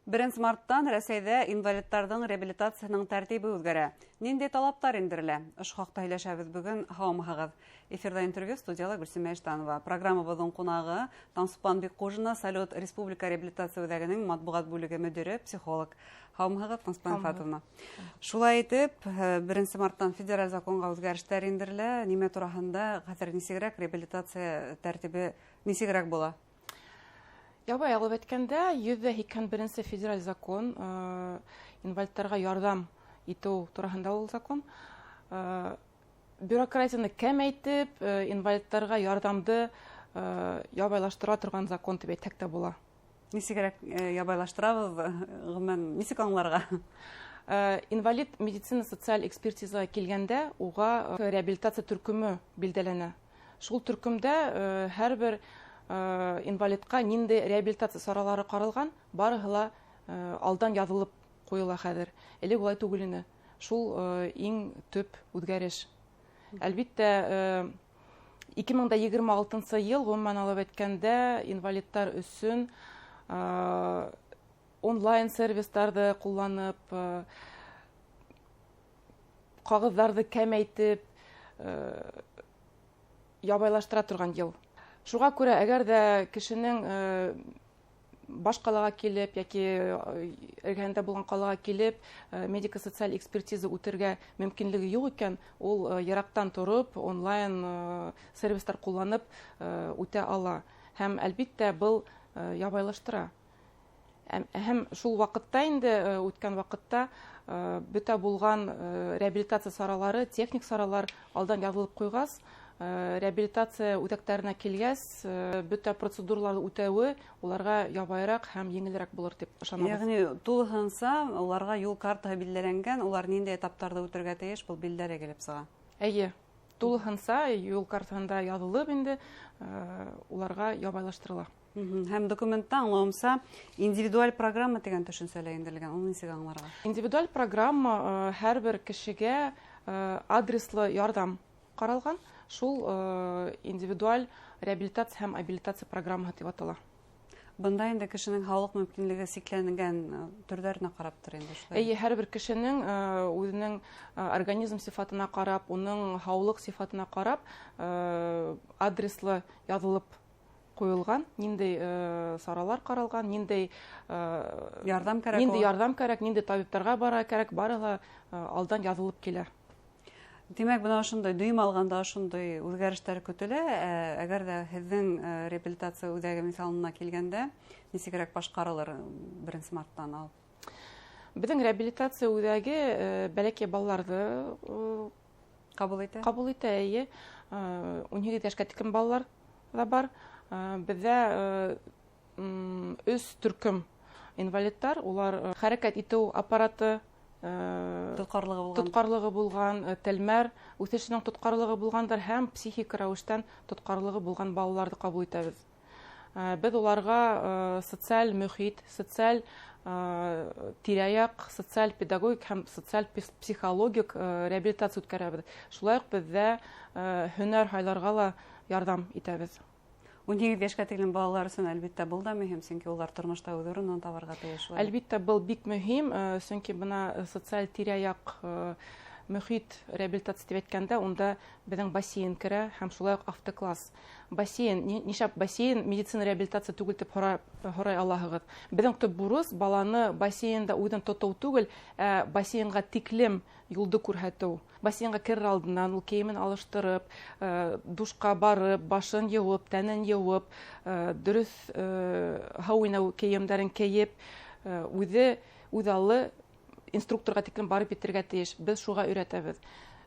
1 марттан Рәсәйдә инвалидтарның реабилитацияның тәртибе үзгәрә. Нинди талаптар индерелә? Ошо хакта һөйләшәбез бүген. Һаумыгыз. Эфирда интервью, студияда Гөлсемә Эштанова. Программабыздың кунагы Таңсупан Биккужина, Салют Республика реабилитация үзәгенең матбугат бүлеге мөдире, психолог. Һаумыгыз, Таңсупан Фатовна. Шулай итеп, 1 марттан федераль законга үзгәрештәр индерелә. Нимә тураһында хәзер нисегрәк реабилитация тәртибе нисегрәк була? Ябай алып әйткәндә, 181 федераль закон, инвалидтарга ярдәм итү турында ул закон. Бюрократияны кәмәйтеп, инвалидтарга ярдәмды ябайлаштыра торган закон дип әйтсәк тә була. Нисегрәк ябайлаштырабыз, гомумән нисек аңларга? Инвалид медицина социаль экспертизага килгәндә, уга реабилитация төркеме билдәләнә. Шул төркемдә һәрбер инвалидка нинди реабилитация саралары каралган, барыһы ла алдан язылып куела хәзер. Элек улай түгел иде. Шул иң төп үзгәреш. Әлбиттә, 2026 ел гомумән алып әйткәндә, инвалидтар өчен онлайн сервистарды кулланып, кагызларды кәмәйтеп ябайлаштыра торган ел. Шуға күрә, әгәр дә кешенең баш калага килеп, яки эргәндә булган калага килеп, медико-социаль экспертиза үтәргә мөмкинлеге юк икән, ул ярактан торып, онлайн сервистар кулланып үтә ала. Һәм әлбиттә, был ябайлаштыра. Һәм шул вакытта инде, үткән вакытта, бөтә булган реабилитация саралары, техник саралар алдан язылып куйгас, реабилитация үтәктәренә килгәс, бөтә процедураларны үтәүе уларга ябайрак һәм еңелрәк булыр дип ышанабыз. Ягъни тулыһынса уларга юл картаһы билдәләнгән, улар нинди этаптарда үтәргә тиеш, бу билдәле килеп сыга. Әйе, тулыһынса юл картаһында язылып инде уларга ябайлаштырыла. Һәм документта аңлавымса, индивидуаль программа дигән төшенсәләр индерелгән. Ул нисек аңларга? Индивидуаль программа һәрбер кешегә адреслы ярдәм каралган. Шул индивидуаль реабилитация һәм абилитация программаһы дип атала. Бында инде кешенең һаулык мөмкинлеге сикләнгән төрләренә карап тор инде шулай. Әйе, һәрбер кешенең үзенең организм сифатына карап, уның һаулык сифатына карап, адреслы язылып куелган, нинди саралар каралган, нинди ярдәм кирәк, нинди табиптарга бара кирәк, барыгы алдан язылып килә. Димәк, бына шундай дүйм алганда шундай үзгәрештәр көтелә. Әгәр дә һезнең реабилитация үзәге мисалына килгәндә, нисегрәк башкарылыр 1 марттан алып? Безнең реабилитация үзәге бәләкәй балаларны Кабул итә? Кабул итә, әйе. 17 яшькә тикән балалар да бар. Бездә 3 төркем инвалидтар, улар хәрәкәт итү аппараты тоткарлыгы булган, телмәр үсешенең тоткарлыгы булгандар һәм психик рәвештән тоткарлыгы булган балаларны кабул итәбез. Без уларга социаль мөхит, социаль тирә-як, социаль педагогик һәм социаль психологик реабилитация үткәрәбез. Шулай ук бездә һөнәр хайларга ла ярдәм итәбез. 17 яшькә тигән балалар өчен әлбиттә бул да мөһим, чөнки улар тормышта үз урынын табарга тиеш. Әлбиттә, был бик мөһим, чөнки бына социаль тирә-як мөхит реабилитация дип әйткәндә, унда безнең бассейн керә һәм шулай ук автокласс. Бассейн, нишәп бассейн медицина реабилитация түгел дип һорай алаһыгыз. Безнең төп бурыс баланы бассейнда үдән тоту түгел, бассейнга тиклем юлды күрһәтү. Бассейнга керер алдыннан ул киемен алыштырып, душка барып, башын юып, тәнен юып, дөрес һавыйнау киемнәрен киеп, үз аллы инструкторга тиклем барып битергә тиеш. Без шуга өйрәтәбез.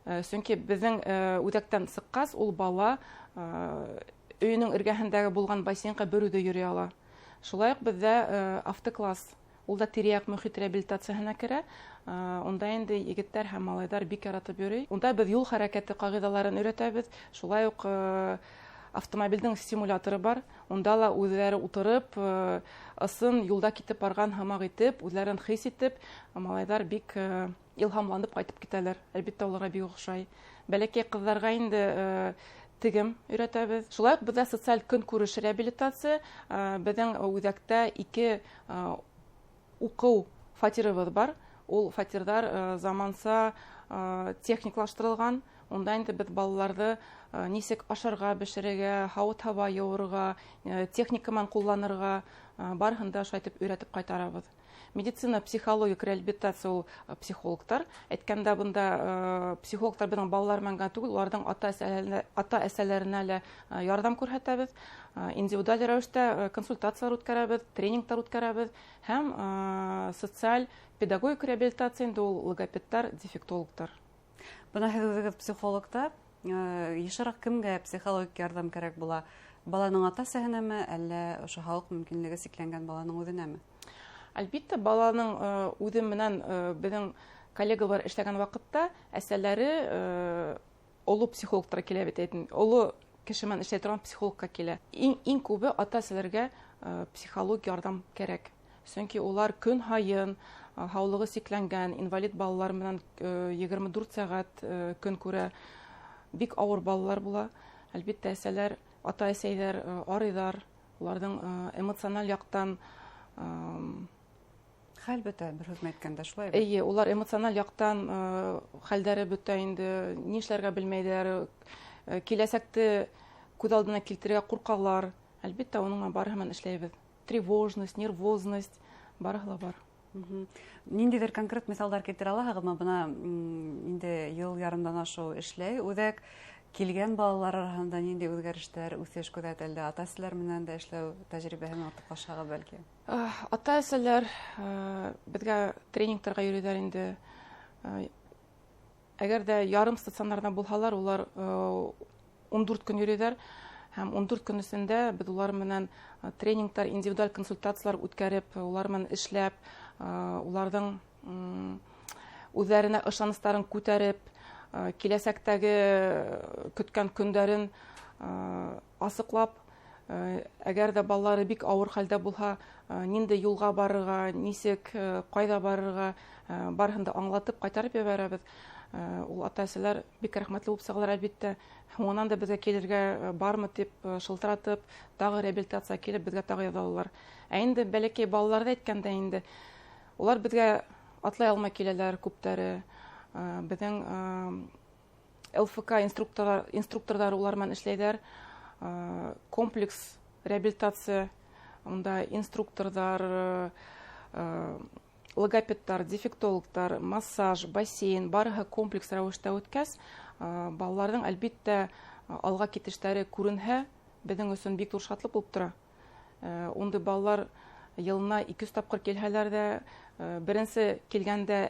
Чөнки безнең үзәктән сыккас, ул бала өйнең эргәһендәге булган бассейнга бер үзе йөри ала. Шулай ук бездә автокласс, ул да тирә-як мөхит реабилитациясына керә. Унда инде егетләр һәм малайлар бик яратып йөри. Унда без юл хәрәкәте кагыйдаларын өйрәтәбез. Шулай ук автомобильдең стимуляторы бар. Унда ла үзләре утырып, ысын юлда китеп барган һамак итеп, үзләрен хис итеп, малайлар бик илһамланып кайтып китәләр. Әлбиттә, уларга бик охшай. Бәләкәй кызларга инде тегем өйрәтәбез. Шулай ук бездә социаль көнкүреш реабилитация, безнең үзәктә 2 уқу фатирыбыз бар. Ул фатирдар заманса техниклаштырылган. Онда инде без балаларды нисек ашарга, бешерергә, һавыт-һаба юырга, техникаман кулланырга барыһын да шайтып өйрәтеп кайтарабыз. Медицина, психологик реабилитация ул психологтар. Әйткәндә бunda психологтар безнең балалар мәнгән түгел, уларның ата-әсәләренә лә ярдәм күрсәтәбез. Индивидуаль рәвештә консультациялар үткәрәбез, тренингтар үткәрәбез һәм социаль педагогик реабилитация инде ул логопедтар, дефектологтар. Бына һез үзегез психологта, ешрак кемгә психологик ярдәм кирәк була? Баланың ата-әсәһенәме, әллә ошо халык мөмкинлеге сикләнгән баланың үзенәме? Әлбиттә, баланың үзе менән безнең коллегалар эшләгән вакытта әсәләре олы психологтар килә бит әйтен. Олы кеше менән эшләй торган психологка килә. Иң күбе ата-әсәләргә психолог ярдәм кирәк. Чөнки улар көн һайын һаулыгы сикләнгән инвалид балалар менән 24 сәгать көн күрә. Бик авыр балалар була. Әлбиттә, әсәләр, ата-әсәйләр арыйлар. Уларның эмоциональ яктан хәл бөтә, бер сүз әйткәндә шулай. Әйе, улар эмоциональ яктан хәлдәре бөтә инде, ни эшләргә белмәйдәр, киләсәкте күз алдына килтерергә куркалар. Әлбиттә, уның барыһы менән эшләйбез. Тревожность, нервозность барыһы бар. Ниндидер конкрет мисалдар китерә алаһығыҙмы? Бына инде ел ярымдан ашу эшләй. Үҙәк килгән балалар араһында нинди үҙгәрештәр, үҫеш күҙәтелде? Ата-әсәләр менән дә эшләү тәжрибәһен артыҡлашағыҙ бәлки? Ата-әсәләр безгә тренингтарға йөрөйҙәр инде. Әгәр дә ярым стационарда булһалар, улар 14 көн йөрөйҙәр. Һәм 14 көн эсендә без улар менән тренингтар, индивидуаль консультациялар үткәреп, улар менән эшләп, уларҙың үҙҙәренә ышаныстарын күтәреп, киләсәктәге көткән көндәрен асыҡлап, әгәр дә балалары бик ауыр хәлдә булһа, нинди юлға барырға, нисек, ҡайҙа барырға, барыһын да аңлатып, ҡайтарып ебәрәбеҙ. Ул ата-әсәләр бик рәхмәтле булып сығалар, әлбиттә. Һуңынан да беҙгә килергә бармы тип шылтыратып, тағы реабилитация килеп, беҙгә тағы яҙалар. Ә инде бәләкәй балаларҙы әйткәндә инде, улар беҙгә атлай алмай киләләр күптәре. Беҙҙең ЛФК инструкторҙары улар менән эшләйҙәр. Комплекс реабилитация, унда инструкторҙар, логопедтар, дефектологтар, массаж, бассейн, барыһы комплекс рәүештә үткәс, балаларҙың әлбиттә алға китештәре күренһә, беҙҙең өсөн бик ҙур шатлыҡ булып тора. Ундай балалар йылына 200 тапҡыр килһәләр дә, беренсе килгәндә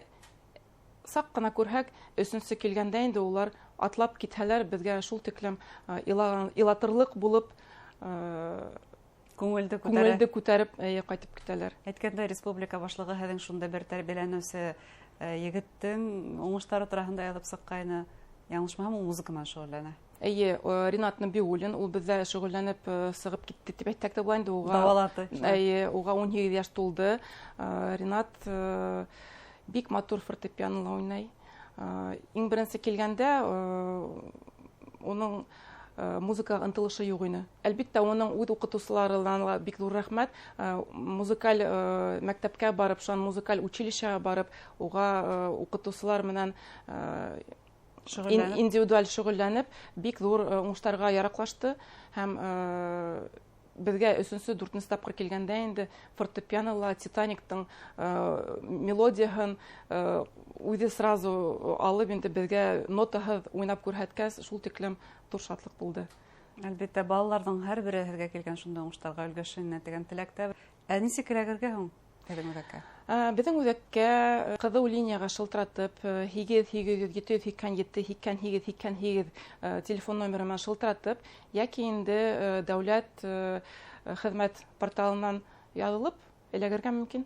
саҡ ҡына күрһәк, өсөнсө килгәндә инде улар атлап китһәләр, беҙгә шул тиклем илатырлык булып, күңелде күтәреп ҡайтып китәләр. Әйткәндә, республика башлығы һеҙҙең шунда бер тәрбиәләнеүсе егеттең уңыштары тураһында яҙып сыҡҡайны. Яңылышмаһам, ул музыка менән шөғөлләнә. Эйе, Ринат Нәбиуллин, ул беҙҙә шөғөлләнеп сығып китте тип әйттек тә була инде. Давалаты. Эйе, уға 18 йәш тулды. Ринат бик матур фортепианола уйнай. Иң беренсе килгәндә уның музыкаға ынтылышы юҡ ине. Әлбиттә, уның үҙ уҡытыусыларына бик ҙур рәхмәт. Музыкаль мәктәпкә барып, шуан музыкаль училищеға барып, уға уҡытыусылар менән индивидуаль шөғөлләнеп, бик ҙур уңыштарға яраҡлашты. Һәм беҙгә 3-4 тапҡыр килгәндә инде фортепианола Титаниктың мелодияһын үҙе сразу алып, инде беҙгә нотаһыҙ уйнап күрһәткәс, шул тиклем ҙур шатлыҡ булды. Әлбиттә, балаларҙың һәр бере һеҙгә килгән шундай уңыштарға өлгәшенә тигән теләктә. Ә нисек эләгергә һуң һеҙҙең үҙәккә? Беҙҙең үҙәккә ҡыҙыу линияға шылтыратып, 8-8-7-87-88 телефон номеры менән шылтыратып, йәки инде дәүләт хеҙмәт порталынан яҙылып эләгергә мөмкин.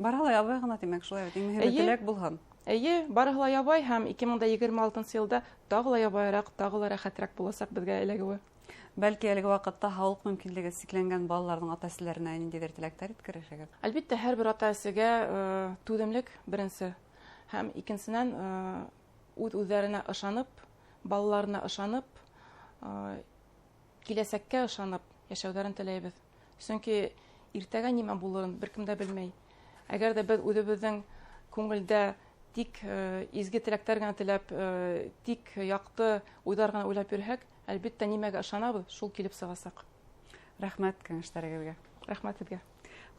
Барыһы ла ябай ғына, тимәк, шулай бит. Иң мөһиме теләк булһын. Эйе, барыһы ла ябай һәм 2026 йылда тағы ла ябайыраҡ, тағы ла рәхәтерәк буласаҡ беҙгә эләгеүе. Бәлки әлеге ваҡытта һаулыҡ мөмкинлеге сикләнгән балаларҙың ата-әсәләренә ниндәйҙер теләктәр еткерерһегеҙ? Әлбиттә, һәр бер ата-әсәгә түҙемлек беренсе һәм икенсенән үҙ-үҙҙәренә ышанып, балаларына ышанып, киләсәккә ышанып йәшәүҙәрен теләйбеҙ. Сөнки иртәгә нимә булырын бер кем дә белмәй. Әгәр дә без үзебезнең күңелдә тик изге теләктәр генә теләп, тик яқты уйлар гына уйлап йөрһәк, әлбәттә нимәгә ышанабыз, шул килеп сыгасак. Рәхмәт кәңәшләрегезгә. Рәхмәт сезгә.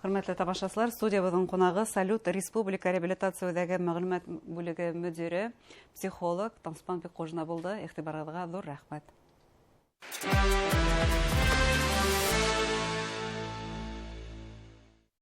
Хөрмәтле тамашачылар, студиябызның кунагы Салют Республика реабилитация үзәге мәгълүмат бүлеге мөдире, психолог Таңсыпан Беккожина булды. Игътибарыгызга зур рәхмәт.